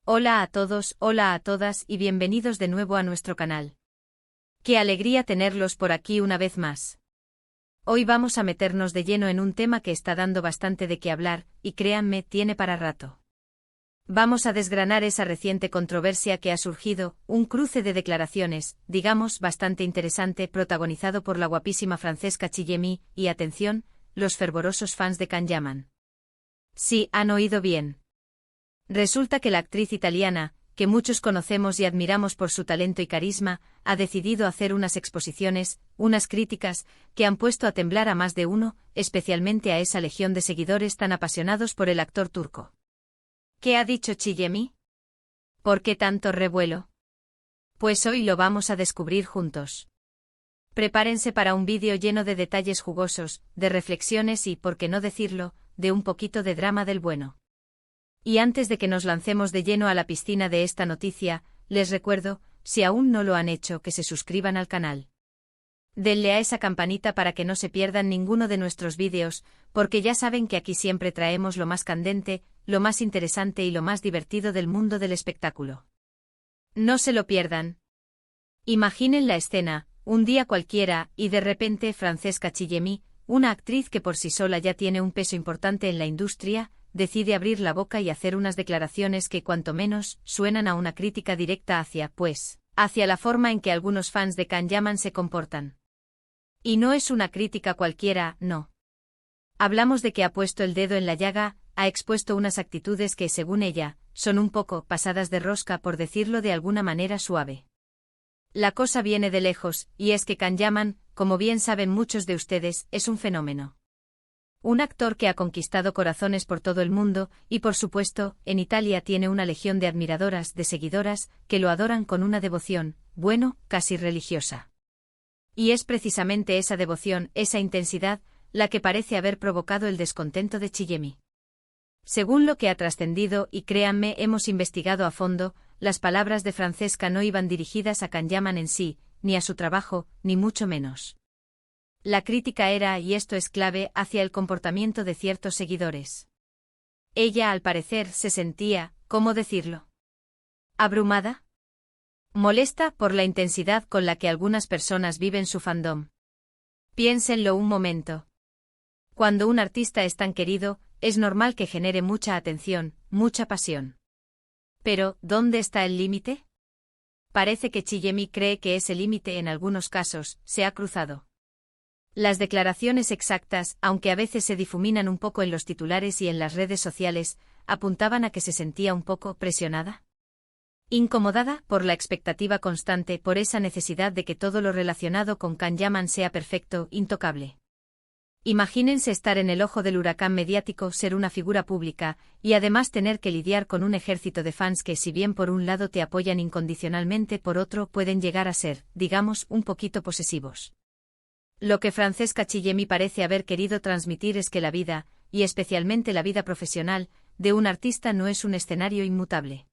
Hola a todos, hola a todas y bienvenidos de nuevo a nuestro canal. Qué alegría tenerlos por aquí una vez más. Hoy vamos a meternos de lleno en un tema que está dando bastante de qué hablar, y créanme, tiene para rato. Vamos a desgranar esa reciente controversia que ha surgido, un cruce de declaraciones, digamos, bastante interesante, protagonizado por la guapísima Francesca Chillemi, y atención, los fervorosos fans de Can Yaman. Sí, han oído bien. Resulta que la actriz italiana, que muchos conocemos y admiramos por su talento y carisma, ha decidido hacer unas exposiciones, unas críticas, que han puesto a temblar a más de uno, especialmente a esa legión de seguidores tan apasionados por el actor turco. ¿Qué ha dicho Chillemi? ¿Por qué tanto revuelo? Pues hoy lo vamos a descubrir juntos. Prepárense para un vídeo lleno de detalles jugosos, de reflexiones y, por qué no decirlo, de un poquito de drama del bueno. Y antes de que nos lancemos de lleno a la piscina de esta noticia, les recuerdo, si aún no lo han hecho, que se suscriban al canal. Denle a esa campanita para que no se pierdan ninguno de nuestros vídeos, porque ya saben que aquí siempre traemos lo más candente, lo más interesante y lo más divertido del mundo del espectáculo. No se lo pierdan. Imaginen la escena, un día cualquiera, y de repente Francesca Chillemi, una actriz que por sí sola ya tiene un peso importante en la industria, decide abrir la boca y hacer unas declaraciones que cuanto menos suenan a una crítica directa hacia la forma en que algunos fans de Can Yaman se comportan. Y no es una crítica cualquiera, no. Hablamos de que ha puesto el dedo en la llaga, ha expuesto unas actitudes que, según ella, son un poco pasadas de rosca, por decirlo de alguna manera suave. La cosa viene de lejos, y es que Can Yaman, como bien saben muchos de ustedes, es un fenómeno. Un actor que ha conquistado corazones por todo el mundo, y por supuesto, en Italia tiene una legión de admiradoras, de seguidoras, que lo adoran con una devoción, bueno, casi religiosa. Y es precisamente esa devoción, esa intensidad, la que parece haber provocado el descontento de Chillemi. Según lo que ha trascendido, y créanme, hemos investigado a fondo, las palabras de Francesca no iban dirigidas a Can Yaman en sí, ni a su trabajo, ni mucho menos. La crítica era, y esto es clave, hacia el comportamiento de ciertos seguidores. Ella, al parecer, se sentía, ¿cómo decirlo?, abrumada, molesta por la intensidad con la que algunas personas viven su fandom. Piénsenlo un momento. Cuando un artista es tan querido, es normal que genere mucha atención, mucha pasión. Pero, ¿dónde está el límite? Parece que Chillemi cree que ese límite en algunos casos se ha cruzado. Las declaraciones exactas, aunque a veces se difuminan un poco en los titulares y en las redes sociales, apuntaban a que se sentía un poco presionada, incomodada por la expectativa constante, por esa necesidad de que todo lo relacionado con Can Yaman sea perfecto, intocable. Imagínense estar en el ojo del huracán mediático, ser una figura pública, y además tener que lidiar con un ejército de fans que, si bien por un lado te apoyan incondicionalmente, por otro pueden llegar a ser, digamos, un poquito posesivos. Lo que Francesca Chillemi parece haber querido transmitir es que la vida, y especialmente la vida profesional, de un artista no es un escenario inmutable.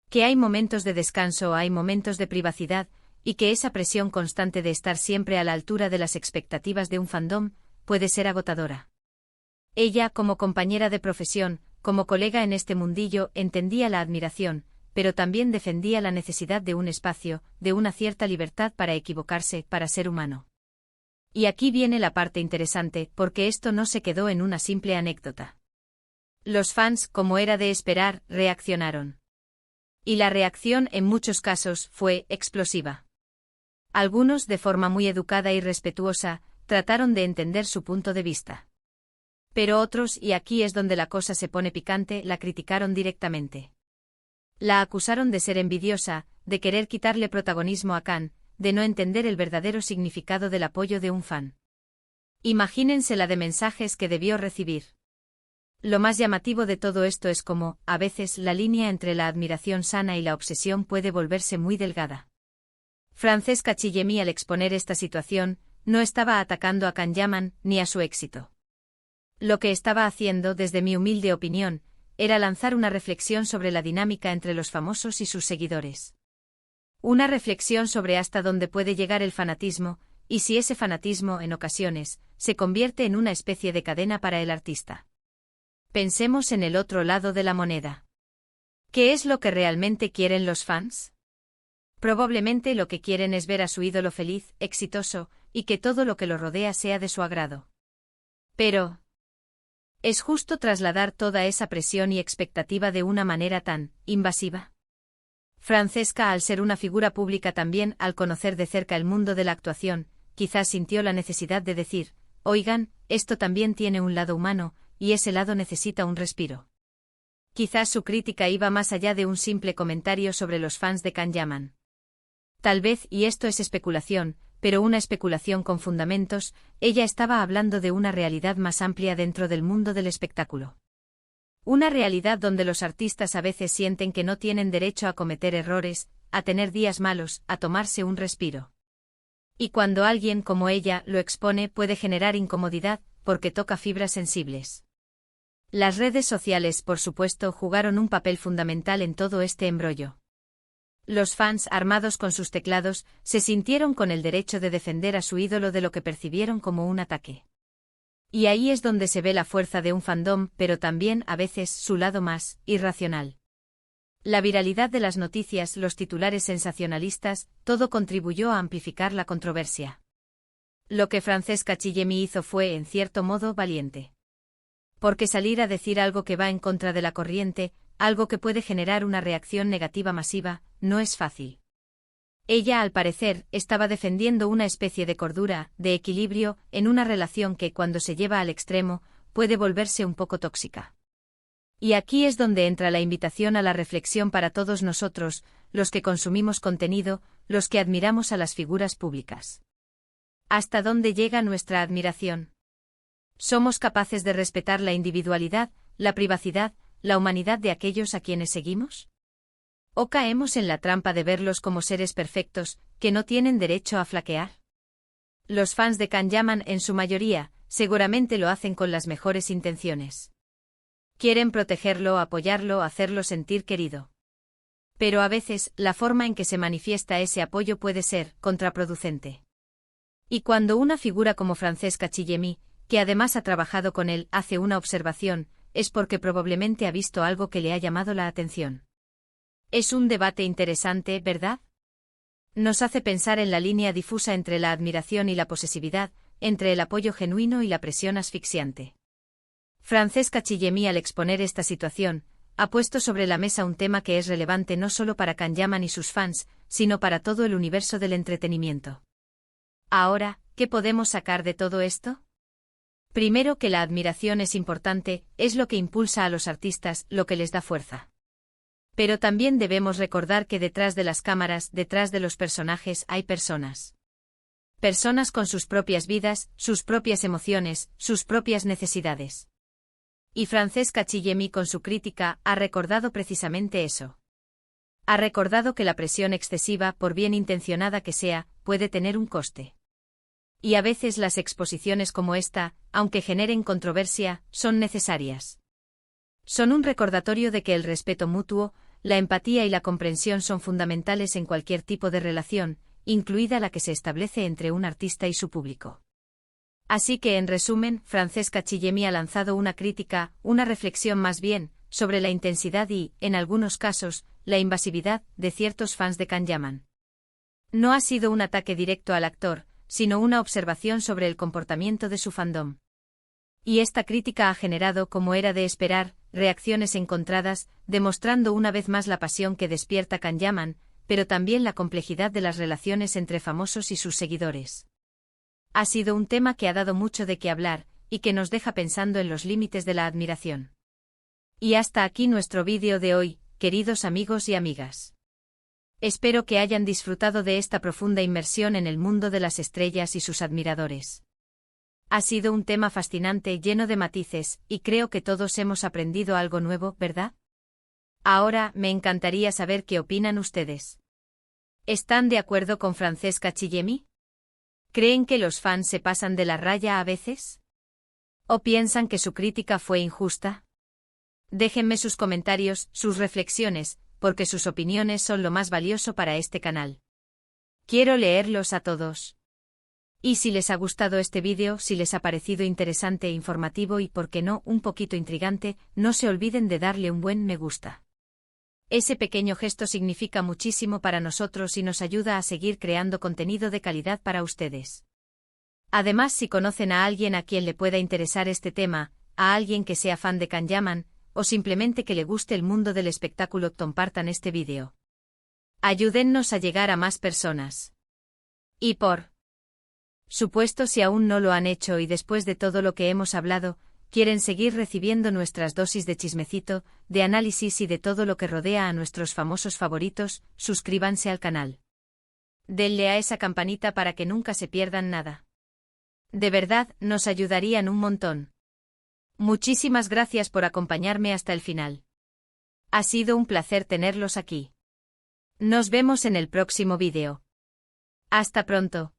Que hay momentos de descanso, hay momentos de privacidad, y que esa presión constante de estar siempre a la altura de las expectativas de un fandom, puede ser agotadora. Ella, como compañera de profesión, como colega en este mundillo, entendía la admiración, pero también defendía la necesidad de un espacio, de una cierta libertad para equivocarse, para ser humano. Y aquí viene la parte interesante, porque esto no se quedó en una simple anécdota. Los fans, como era de esperar, reaccionaron. Y la reacción en muchos casos fue explosiva. Algunos, de forma muy educada y respetuosa, trataron de entender su punto de vista. Pero otros, y aquí es donde la cosa se pone picante, la criticaron directamente. La acusaron de ser envidiosa, de querer quitarle protagonismo a Can, de no entender el verdadero significado del apoyo de un fan. Imagínense la de mensajes que debió recibir. Lo más llamativo de todo esto es cómo, a veces, la línea entre la admiración sana y la obsesión puede volverse muy delgada. Francesca Chillemi, al exponer esta situación, no estaba atacando a Can Yaman, ni a su éxito. Lo que estaba haciendo, desde mi humilde opinión, era lanzar una reflexión sobre la dinámica entre los famosos y sus seguidores. Una reflexión sobre hasta dónde puede llegar el fanatismo, y si ese fanatismo, en ocasiones, se convierte en una especie de cadena para el artista. Pensemos en el otro lado de la moneda. ¿Qué es lo que realmente quieren los fans? Probablemente lo que quieren es ver a su ídolo feliz, exitoso, y que todo lo que lo rodea sea de su agrado. Pero ¿es justo trasladar toda esa presión y expectativa de una manera tan invasiva? Francesca, al ser una figura pública también, al conocer de cerca el mundo de la actuación, quizás sintió la necesidad de decir, oigan, esto también tiene un lado humano, y ese lado necesita un respiro. Quizás su crítica iba más allá de un simple comentario sobre los fans de Can Yaman. Tal vez, y esto es especulación, pero una especulación con fundamentos, ella estaba hablando de una realidad más amplia dentro del mundo del espectáculo. Una realidad donde los artistas a veces sienten que no tienen derecho a cometer errores, a tener días malos, a tomarse un respiro. Y cuando alguien como ella lo expone puede generar incomodidad, porque toca fibras sensibles. Las redes sociales, por supuesto, jugaron un papel fundamental en todo este embrollo. Los fans, armados con sus teclados, se sintieron con el derecho de defender a su ídolo de lo que percibieron como un ataque. Y ahí es donde se ve la fuerza de un fandom, pero también, a veces, su lado más irracional. La viralidad de las noticias, los titulares sensacionalistas, todo contribuyó a amplificar la controversia. Lo que Francesca Chillemi hizo fue, en cierto modo, valiente. Porque salir a decir algo que va en contra de la corriente, algo que puede generar una reacción negativa masiva, no es fácil. Ella, al parecer, estaba defendiendo una especie de cordura, de equilibrio, en una relación que, cuando se lleva al extremo, puede volverse un poco tóxica. Y aquí es donde entra la invitación a la reflexión para todos nosotros, los que consumimos contenido, los que admiramos a las figuras públicas. ¿Hasta dónde llega nuestra admiración? ¿Somos capaces de respetar la individualidad, la privacidad, la humanidad de aquellos a quienes seguimos? ¿O caemos en la trampa de verlos como seres perfectos, que no tienen derecho a flaquear? Los fans de Can Yaman, en su mayoría, seguramente lo hacen con las mejores intenciones. Quieren protegerlo, apoyarlo, hacerlo sentir querido. Pero a veces, la forma en que se manifiesta ese apoyo puede ser contraproducente. Y cuando una figura como Francesca Chillemi, que además ha trabajado con él, hace una observación, es porque probablemente ha visto algo que le ha llamado la atención. Es un debate interesante, ¿verdad? Nos hace pensar en la línea difusa entre la admiración y la posesividad, entre el apoyo genuino y la presión asfixiante. Francesca Chillemi, al exponer esta situación, ha puesto sobre la mesa un tema que es relevante no solo para Can Yaman y sus fans, sino para todo el universo del entretenimiento. Ahora, ¿qué podemos sacar de todo esto? Primero, que la admiración es importante, es lo que impulsa a los artistas, lo que les da fuerza. Pero también debemos recordar que detrás de las cámaras, detrás de los personajes, hay personas. Personas con sus propias vidas, sus propias emociones, sus propias necesidades. Y Francesca Chillemi, con su crítica, ha recordado precisamente eso. Ha recordado que la presión excesiva, por bien intencionada que sea, puede tener un coste. Y a veces las exposiciones como esta, aunque generen controversia, son necesarias. Son un recordatorio de que el respeto mutuo, la empatía y la comprensión son fundamentales en cualquier tipo de relación, incluida la que se establece entre un artista y su público. Así que, en resumen, Francesca Chillemi ha lanzado una crítica, una reflexión más bien, sobre la intensidad y, en algunos casos, la invasividad de ciertos fans de Can Yaman. No ha sido un ataque directo al actor, sino una observación sobre el comportamiento de su fandom. Y esta crítica ha generado, como era de esperar, reacciones encontradas, demostrando una vez más la pasión que despierta Can Yaman, pero también la complejidad de las relaciones entre famosos y sus seguidores. Ha sido un tema que ha dado mucho de qué hablar, y que nos deja pensando en los límites de la admiración. Y hasta aquí nuestro vídeo de hoy, queridos amigos y amigas. Espero que hayan disfrutado de esta profunda inmersión en el mundo de las estrellas y sus admiradores. Ha sido un tema fascinante, lleno de matices, y creo que todos hemos aprendido algo nuevo, ¿verdad? Ahora, me encantaría saber qué opinan ustedes. ¿Están de acuerdo con Francesca Chillemi? ¿Creen que los fans se pasan de la raya a veces? ¿O piensan que su crítica fue injusta? Déjenme sus comentarios, sus reflexiones, porque sus opiniones son lo más valioso para este canal. Quiero leerlos a todos. Y si les ha gustado este vídeo, si les ha parecido interesante e informativo y, por qué no, un poquito intrigante, no se olviden de darle un buen me gusta. Ese pequeño gesto significa muchísimo para nosotros y nos ayuda a seguir creando contenido de calidad para ustedes. Además, si conocen a alguien a quien le pueda interesar este tema, a alguien que sea fan de Kanyaman, o simplemente que le guste el mundo del espectáculo, compartan este vídeo. Ayúdennos a llegar a más personas. Y por supuesto, si aún no lo han hecho y después de todo lo que hemos hablado, quieren seguir recibiendo nuestras dosis de chismecito, de análisis y de todo lo que rodea a nuestros famosos favoritos, suscríbanse al canal. Denle a esa campanita para que nunca se pierdan nada. De verdad, nos ayudarían un montón. Muchísimas gracias por acompañarme hasta el final. Ha sido un placer tenerlos aquí. Nos vemos en el próximo vídeo. Hasta pronto.